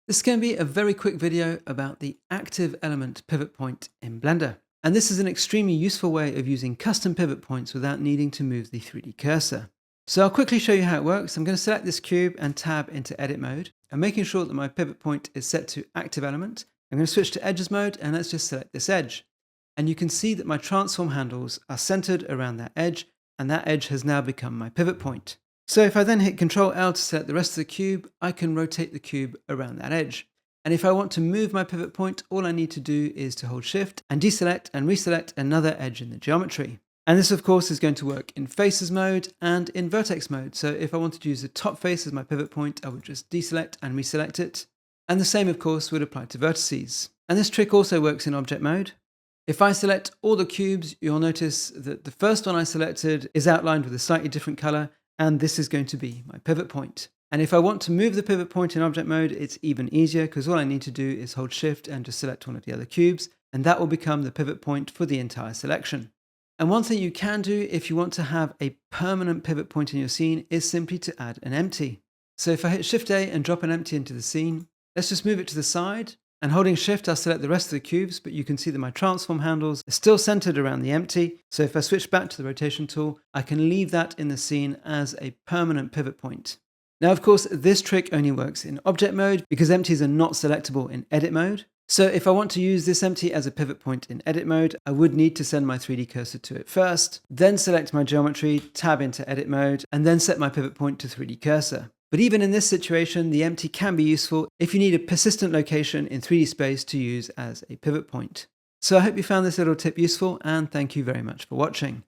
This is going to be a very quick video about the active element pivot point in Blender. And this is an extremely useful way of using custom pivot points without needing to move the 3D cursor. So I'll quickly show you how it works. I'm going to select this cube and tab into edit mode. And making sure that my pivot point is set to active element, I'm going to switch to edges mode and let's just select this edge. And you can see that my transform handles are centered around that edge, and that edge has now become my pivot point. So if I then hit Ctrl L to select the rest of the cube, I can rotate the cube around that edge. And if I want to move my pivot point, all I need to do is to hold Shift and deselect and reselect another edge in the geometry. And this of course is going to work in faces mode and in vertex mode. So if I wanted to use the top face as my pivot point, I would just deselect and reselect it. And the same of course would apply to vertices. And this trick also works in object mode. If I select all the cubes, you'll notice that the first one I selected is outlined with a slightly different color, and this is going to be my pivot point. And if I want to move the pivot point in object mode, it's even easier because all I need to do is hold Shift and just select one of the other cubes, and that will become the pivot point for the entire selection. And one thing you can do if you want to have a permanent pivot point in your scene is simply to add an empty. So if I hit Shift A and drop an empty into the scene, let's just move it to the side. And holding Shift, I'll select the rest of the cubes, but you can see that my transform handles are still centered around the empty. So if I switch back to the rotation tool, I can leave that in the scene as a permanent pivot point. Now, of course, this trick only works in object mode because empties are not selectable in edit mode. So if I want to use this empty as a pivot point in edit mode, I would need to send my 3D cursor to it first, then select my geometry, tab into edit mode, and then set my pivot point to 3D cursor. But even in this situation, the empty can be useful if you need a persistent location in 3D space to use as a pivot point. So I hope you found this little tip useful, and thank you very much for watching.